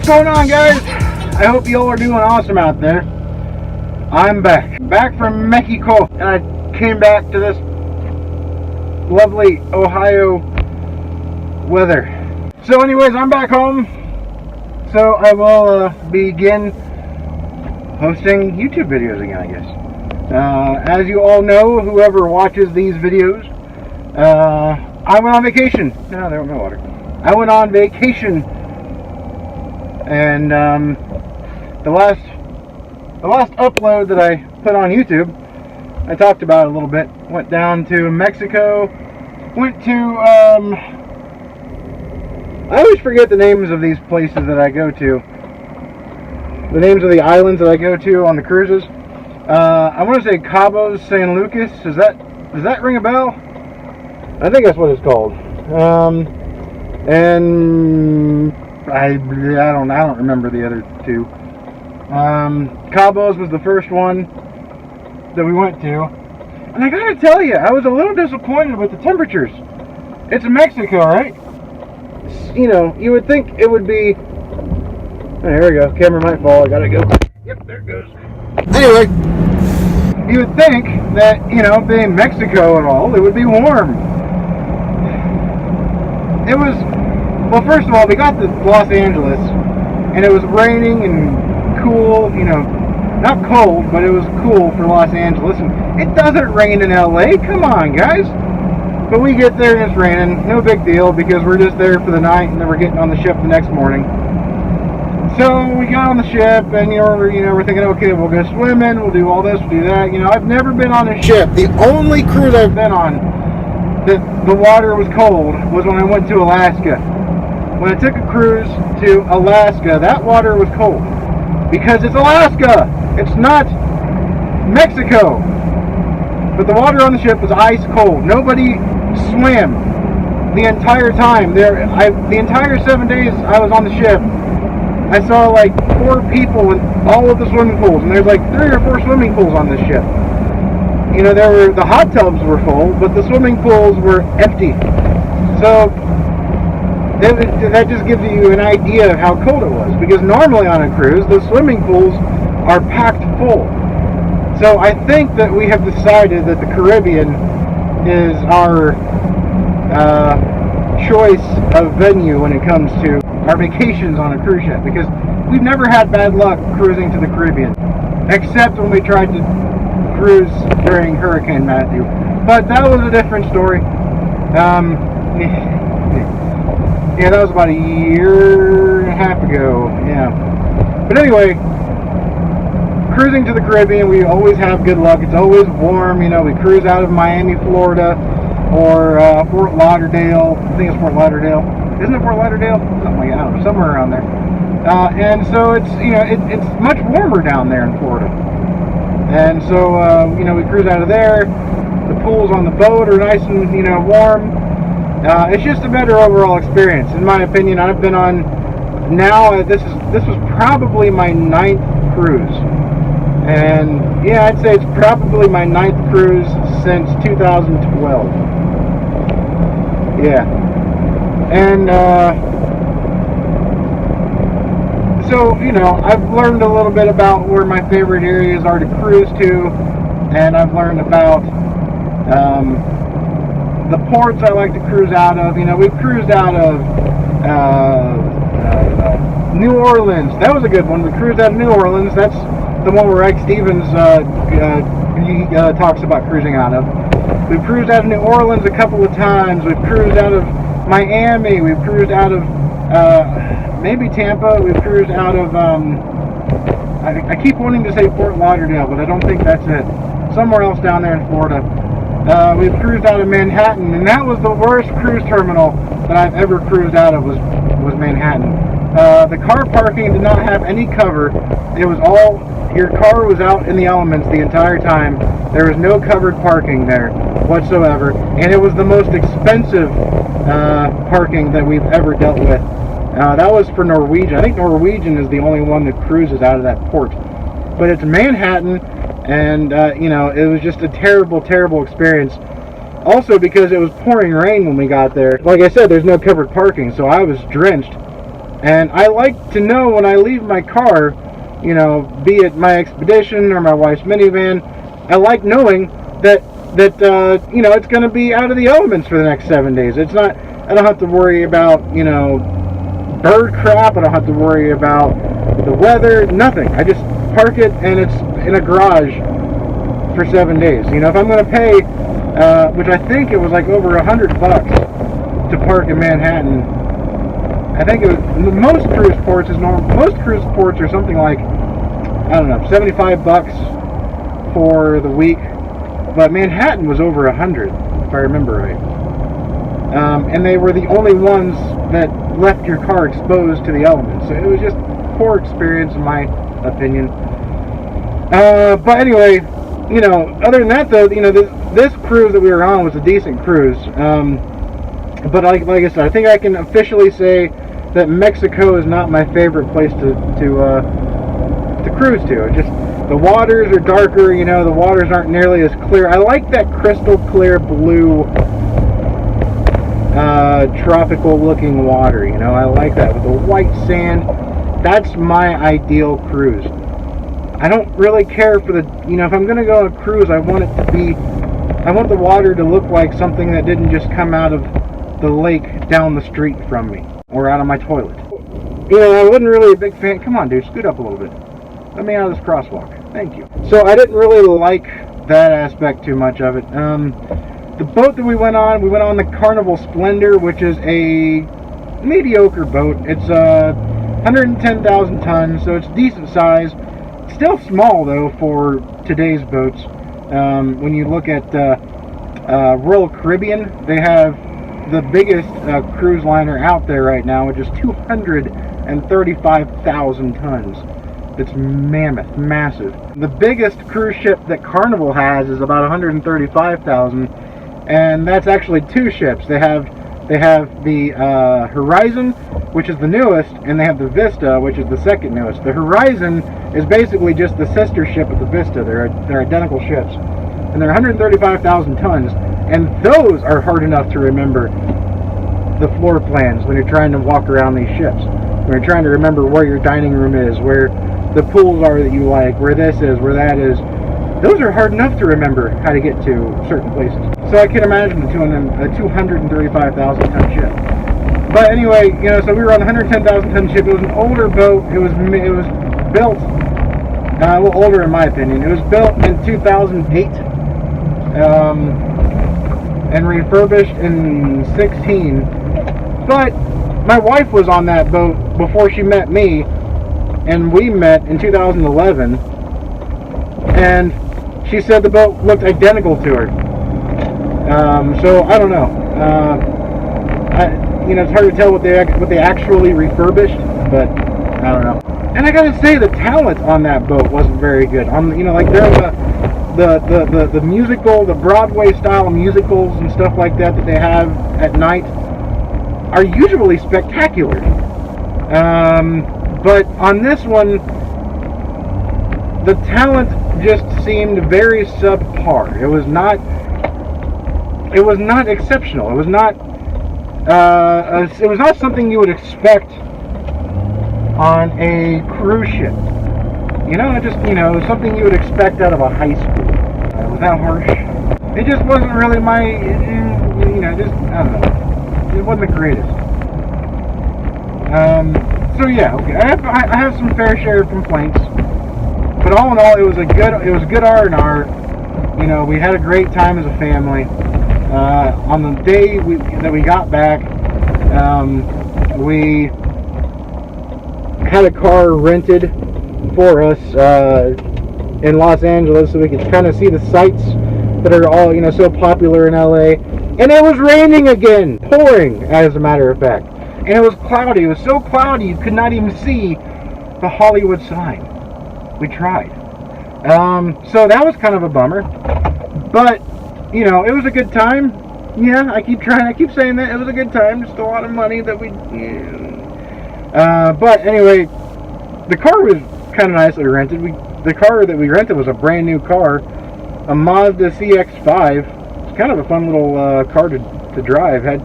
going on, guys? I hope you all are doing awesome out there. I'm back from Mexico, and I came back to this lovely Ohio weather. So anyways, I'm back home, so I will begin hosting YouTube videos again, I guess. As you all know, whoever watches these videos, I went on vacation. No, there was no water. I went on vacation, and the last upload that I put on YouTube, I talked about it a little bit. Went down to Mexico. Went to I always forget the names of these places that I go to. The names of the islands that I go to on the cruises. I want to say Cabo San Lucas. Does that ring a bell? I think that's what it's called. And I don't remember the other two. Cabos was the first one that we went to, and I gotta tell you, I was a little disappointed with the temperatures. It's Mexico, right? You know, you would think it would be. Oh, here we go. Camera might fall. I gotta go. Yep, there it goes. Anyway, you would think that, you know, being Mexico and all, it would be warm. It was. Well, first of all, we got to Los Angeles, and it was raining and cool, you know, not cold, but it was cool for Los Angeles, and it doesn't rain in LA, come on, guys. But we get there and it's raining, no big deal, because we're just there for the night, and then we're getting on the ship the next morning. So we got on the ship, and we're thinking, okay, we'll go swimming, we'll do all this, we'll do that. You know, I've never been on a ship. The only cruise I've been on that the water was cold was when I went to Alaska. When I took a cruise to Alaska, that water was cold. Because it's Alaska! It's not Mexico! But the water on the ship was ice cold. Nobody swam the entire time. The entire 7 days I was on the ship, I saw like 4 people in all of the swimming pools. And there's like 3 or 4 swimming pools on this ship. You know, the hot tubs were full, but the swimming pools were empty. So that just gives you an idea of how cold it was, because normally on a cruise the swimming pools are packed full. So I think that we have decided that the Caribbean is our choice of venue when it comes to our vacations on a cruise ship, because we've never had bad luck cruising to the Caribbean, except when we tried to cruise during Hurricane Matthew, but that was a different story. Yeah, that was about a year and a half ago, yeah. But anyway, cruising to the Caribbean, we always have good luck. It's always warm, you know. We cruise out of Miami, Florida, or Fort Lauderdale. I think it's Fort Lauderdale. Isn't it Fort Lauderdale? Something like that, I don't know, somewhere around there. And so it's, you know, it's much warmer down there in Florida. And so, you know, we cruise out of there. The pools on the boat are nice and, you know, warm. It's just a better overall experience, in my opinion. I've been on now. This was probably my 9th cruise, and yeah, I'd say it's probably my 9th cruise since 2012. Yeah, and so you know, I've learned a little bit about where my favorite areas are to cruise to, and I've learned about the ports I like to cruise out of. You know, we've cruised out of New Orleans. That was a good one. We cruised out of New Orleans. That's the one where Ike Stevens talks about cruising out of. We've cruised out of New Orleans a couple of times. We've cruised out of Miami. We've cruised out of maybe Tampa. We've cruised out of I keep wanting to say Fort Lauderdale, but I don't think that's it. Somewhere else down there in Florida. We've cruised out of Manhattan, and that was the worst cruise terminal that I've ever cruised out of, was Manhattan. The car parking did not have any cover. It was all, your car was out in the elements the entire time. There was no covered parking there whatsoever, and it was the most expensive parking that we've ever dealt with. That was for Norwegian. I think Norwegian is the only one that cruises out of that port. But it's Manhattan, and you know, it was just a terrible, terrible experience. Also because it was pouring rain when we got there. Like I said, there's no covered parking, so I was drenched. And I like to know when I leave my car, you know, be it my Expedition or my wife's minivan, I like knowing that you know, it's going to be out of the elements for the next 7 days. It's not, I don't have to worry about, you know, bird crap. I don't have to worry about the weather, nothing. I just park it and it's in a garage for 7 days. You know, if I'm going to pay, which I think it was like over $100 to park in Manhattan. I think it was, most cruise ports is normal. Most cruise ports are something like, I don't know, $75 for the week. But Manhattan was over 100, if I remember right. And they were the only ones that left your car exposed to the elements. So it was just a poor experience, in my opinion. But anyway, you know, other than that, though, you know, this cruise that we were on was a decent cruise. But like I said, I think I can officially say that Mexico is not my favorite place to cruise to. It just, the waters are darker, you know, the waters aren't nearly as clear. I like that crystal clear blue, tropical looking water, you know, I like that with the white sand. That's my ideal cruise. I don't really care for the, you know, if I'm going to go on a cruise, I want it to be, I want the water to look like something that didn't just come out of the lake down the street from me, or out of my toilet. You know, I wasn't really a big fan. Come on, dude, scoot up a little bit. Let me out of this crosswalk. Thank you. So I didn't really like that aspect too much of it. The boat that we went on the Carnival Splendor, which is a mediocre boat. It's 110,000 tons, so it's decent size. Still small, though, for today's boats. When you look at Royal Caribbean, they have the biggest cruise liner out there right now, which is 235,000 tons. It's mammoth, massive. The biggest cruise ship that Carnival has is about 135,000, and that's actually two ships. They have the Horizon, which is the newest, and they have the Vista, which is the second newest. The Horizon is basically just the sister ship of the Vista. They're identical ships, and they're 135,000 tons, and those are hard enough to remember the floor plans when you're trying to walk around these ships. When you're trying to remember where your dining room is, where the pools are that you like, where this is, where that is. Those are hard enough to remember how to get to certain places. So I can imagine a 235,000 ton ship. But anyway, you know, so we were on a 110,000 ton ship. It was an older boat. It was built, well, older in my opinion. It was built in 2008 and refurbished in 16. But my wife was on that boat before she met me, and we met in 2011, and she said the boat looked identical to her. So I don't know. You know, it's hard to tell what they actually refurbished, but I don't know. And I gotta say, the talent on that boat wasn't very good. You know, like the musical, the Broadway style musicals and stuff like that they have at night are usually spectacular. But on this one, the talent just seemed very subpar. It was not exceptional. It was not something you would expect on a cruise ship. You know, just, you know, something you would expect out of a high school. Was that harsh? It just wasn't really my, you know, just, I don't know. It wasn't the greatest. So yeah, okay. I have some fair share of complaints, but all in all, it was a good R&R. You know, we had a great time as a family. On the day that we got back, we had a car rented for us in Los Angeles, so we could kind of see the sights that are all, you know, so popular in LA. And it was raining again, pouring, as a matter of fact. And it was cloudy. It was so cloudy you could not even see the Hollywood sign. We tried. So that was kind of a bummer. But, you know, it was a good time. Yeah, I keep saying that. It was a good time. Just a lot of money that we... but anyway, the car was kind of nicely rented. The car that we rented was a brand new car. A Mazda CX-5. It's kind of a fun little car to drive. Had,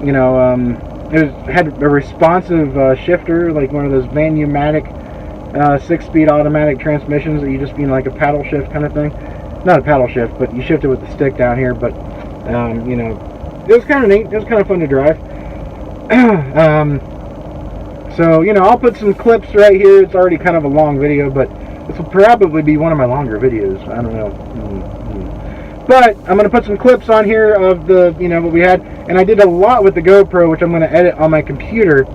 you know... had a responsive shifter, like one of those Manumatic 6-speed automatic transmissions that you just mean like a paddle shift kind of thing. Not a paddle shift, but you shift it with the stick down here. But you know, it was kind of neat. It was kind of fun to drive. So you know, I'll put some clips right here. It's already kind of a long video, but this will probably be one of my longer videos. I don't know. But I'm going to put some clips on here of the, you know, what we had. And I did a lot with the GoPro, which I'm going to edit on my computer.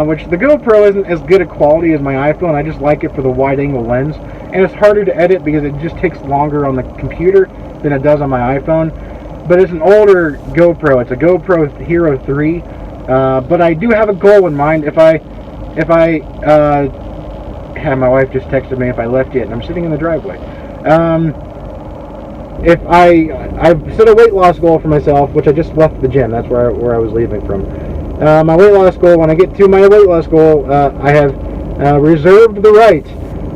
Which the GoPro isn't as good a quality as my iPhone. I just like it for the wide angle lens. And it's harder to edit because it just takes longer on the computer than it does on my iPhone. But it's an older GoPro. It's a GoPro Hero 3. But I do have a goal in mind. If I my wife just texted me if I left yet, and I'm sitting in the driveway. If I've set a weight loss goal for myself, which I just left the gym. That's where I was leaving from. My weight loss goal. When I get to my weight loss goal, I have reserved the right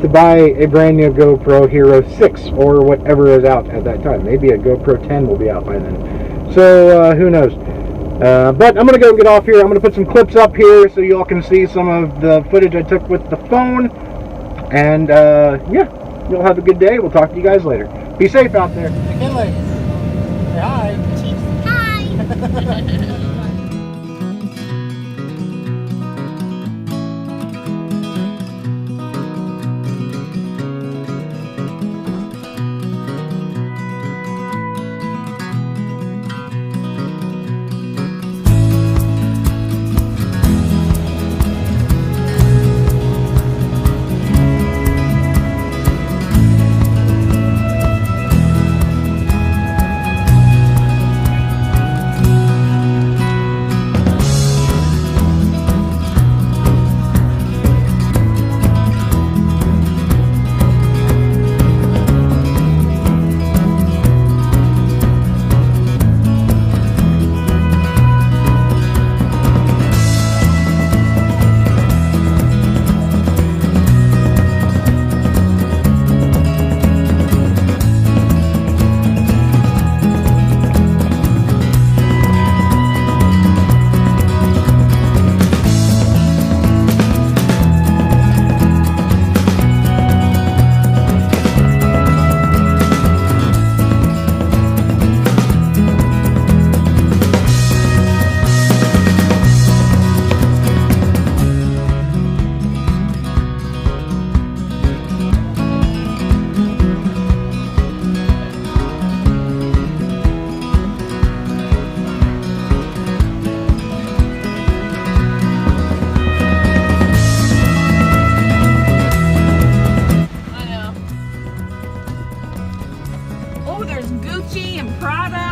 to buy a brand new GoPro Hero 6 or whatever is out at that time. Maybe a GoPro 10 will be out by then. So who knows? But I'm gonna go get off here. I'm gonna put some clips up here so you all can see some of the footage I took with the phone. And yeah, you'll have a good day. We'll talk to you guys later. Be safe out there. McKinley, say hi. Hi.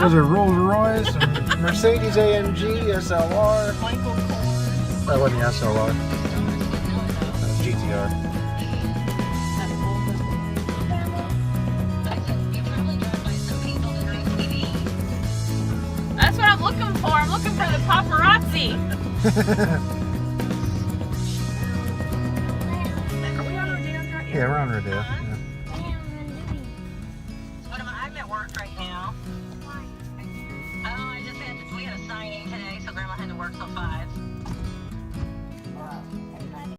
Those are Rolls Royce, Mercedes AMG, SLR. Michael Kors. That wasn't the SLR. That was GTR. That's what I'm looking for. I'm looking for the paparazzi. Are we on Rodeo Drive? Yeah, we're on Rodeo. Yeah. I'm at work right now. Oh, we had a signing today, so Grandma had to work till 5.